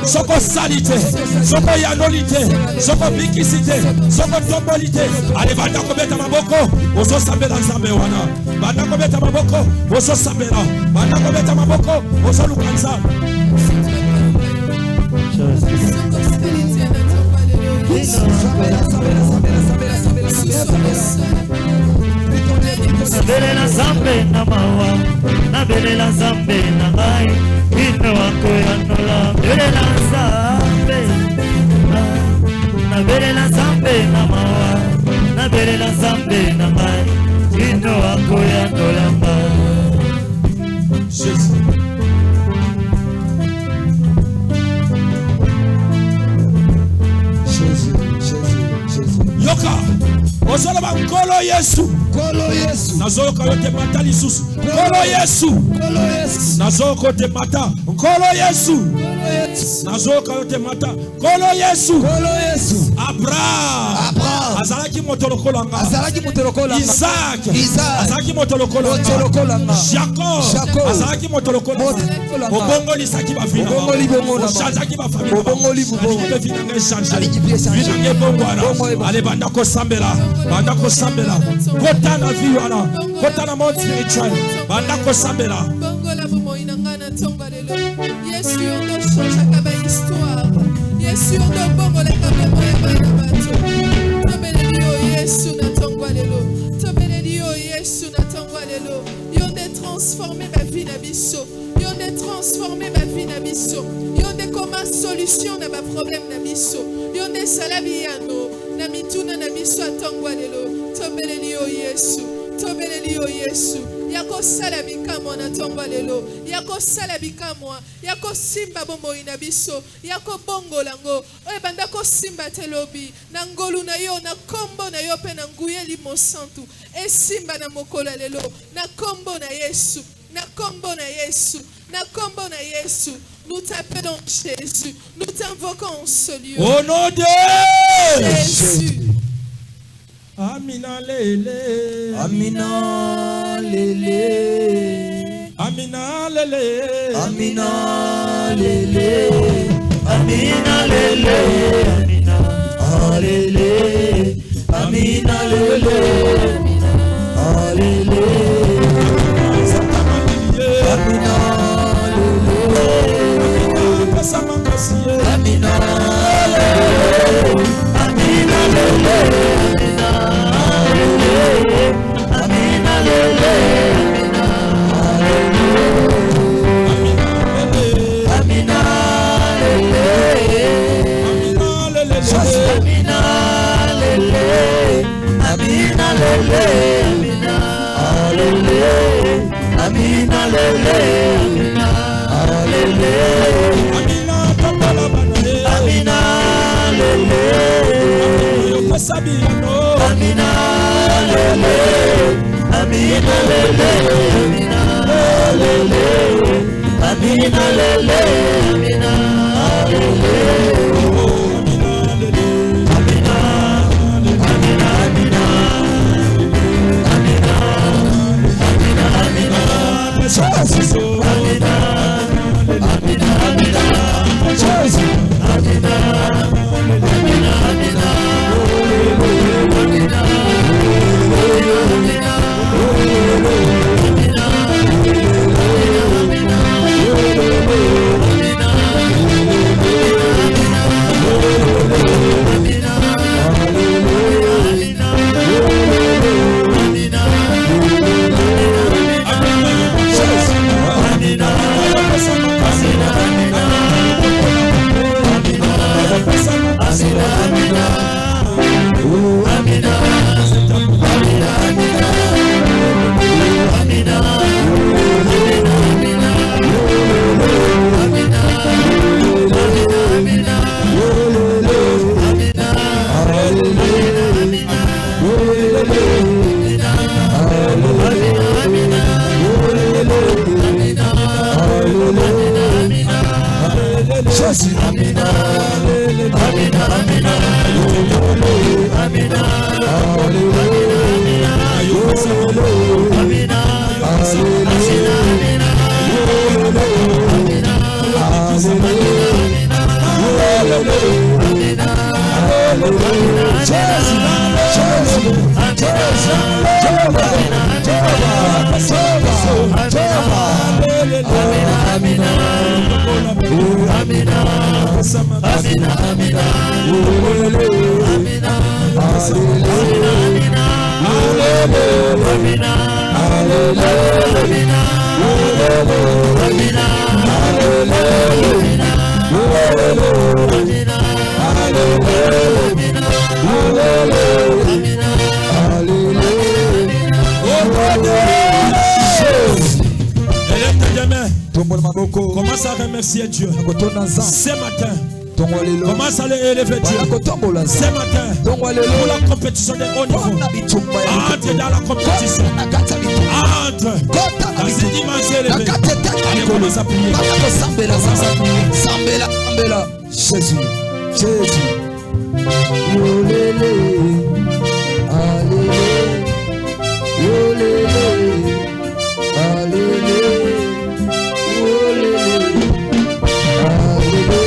soko sali te soko yanoli te soko bikisi te soko tomboli te ale banda kobeta maboko ozosambela nzambe wana banda kobeta maboko ozosambela banda kobeta maboko ozoluka nzambe. Nabelela nzambe na mawa, nabelela nzambe na ngai, ino wako ya nola, nabelela nzambe na mawa. Ozoloba nkolo Yesu. Kolo Yesu. Nazoka yote mata lisusu. Nkolo Yesu. Kolo Yesu. Nazoka yote mata. Nkolo Yesu. Kolo Yesu. Nazoka yote mata. Nkolo Yesu. Kolo Yesu. Abraham. Azalaki motolokola nga. Azalaki motolokola nga. Isaac. Azalaki motolokola nga. Jacob. Azalaki motolokola nga. Obongo lisaki ba vina. Obongoli bongo. Ochazaki ba famille. Obongoli bongo. Vina nga changer. Vina nga bongo ana. Ale banda ko sambela. Banda ko sambela. Kota na vie wana. Kota na monde spirituel. Banda ko sambela. Bongola bomo inangana tonga lelo. Yesu yondo change kaba histoire. Yesu yondo bongola kaba moya na bato. Tobeleli yo Yesu na tonga lelo. Tobeleli yo Yesu na tonga lelo. Yonde transformer ma vie na biso. Yonde transformer ma vie na biso. Yonde koma solution na ba problème na biso. Yonde salabi yano na mituna na biso tonga lelo. Tobeleli yo Yesu. Tobeleli yo Yesu. Yako salabika mwana tonga lelo. Yako salabika mwa. Yako simba bombo inabiso. Yako bongo lango. Oye bandako simba telobi. Na ngolu na yo. Na kombo na yo pe na nguye limo santu. E simba na mokola lelo. Na kombo na Yesu. Na kombo na Yesu. Na kombo na Yesu. Nous t'appelons Jésus. Nous t'invoquons en ce lieu. Au nom de Jésus. Amina lele. Amina lele. Amina lele. Amina lele. Amina lele. Amina. Alele. Amina lele. Alele. Amina lele. Amina lele. Amina lele. Amina lele. Amina Commence à remercier Dieu. Ce matin, Commence à élever Dieu. Ce matin, pour la compétition de haut niveau, entre dans la compétition. Entre dans ces dimensions élevées. Allez, commence à prier. Jésus, Jésus. Olélé, alélé, olélé, alélé, olélé, alélé,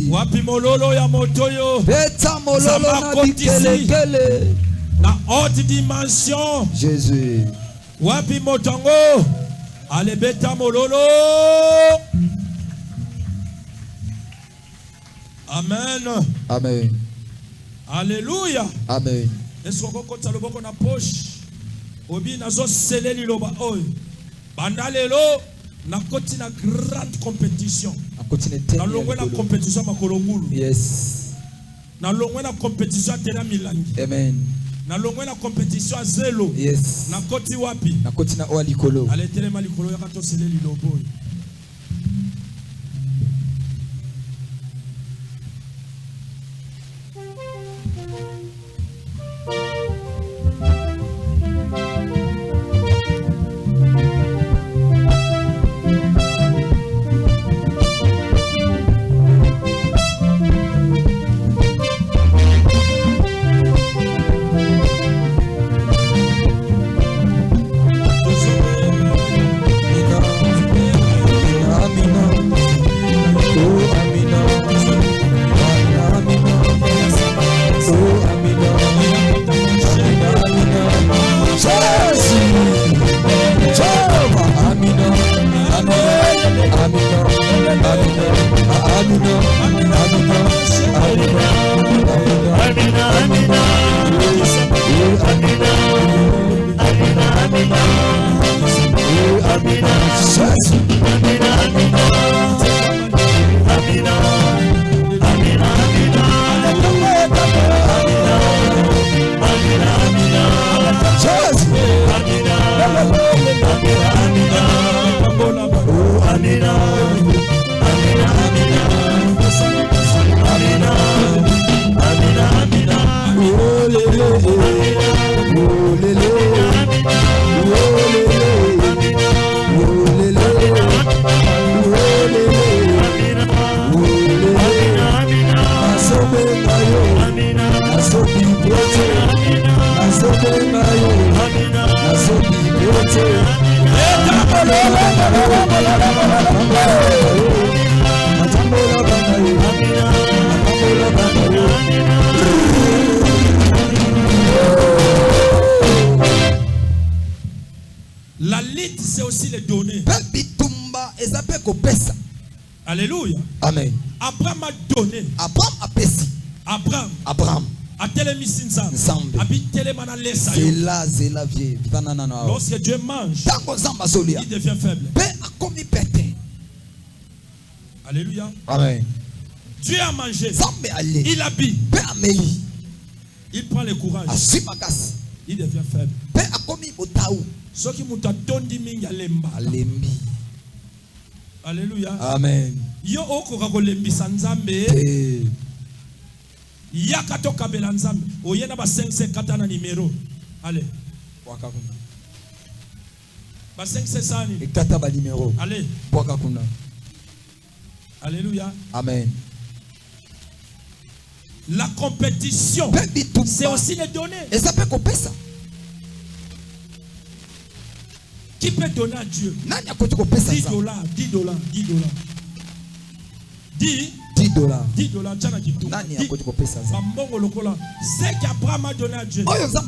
Wapi mololo ya motoyo. Beta mololo na bikelekele. La haute dimension. Jésus. Wapi motongo. Allez beta mololo. Amen. Amen. Alléluia. Amen. Est-ce qu'on compte le boko na poche? Obi nazo sele liloba oy. Bandalelo na koti na grande compétition. Na longwe na compétition makolongulu. Yes. Na longwe na compétition tena milangi. Amen. Na longwe na compétition a zelo. Yes. Na koti wapi? Na koti na oalikolo. Ale tele malikolo ya kato sele lilobo. La lutte, c'est aussi les données. Alléluia. Amen. Abraham a donné. Abraham a pesi. Abraham a télémis Nzambe. Zela vie. Lorsque Dieu mange, il devient faible. Alléluia. Amen. Dieu a mangé. Il habille. Il prend le courage. Il devient faible. Ce qui m'a donné mingi alemba. Alléluia. Amen. Yo okoka kolembisa Nzambe. Yaka to kabela Nzambe. Oyena ba 554 na numéro. Allez. Wakakuna. Ba 500 ni. Ekata ba numéro. Allez. Wakakuna. Alléluia. Amen. La compétition, c'est aussi les données. Et ça peut couper ça. Qui peut donner à Dieu 10 $10, 10 $10. 10 $10. $10. 10 $, tiens na kitunga. Nani akoti kopesa za? Bambongo lokola. C'est qu'Abraham a donné à Dieu. Oyo Nzambe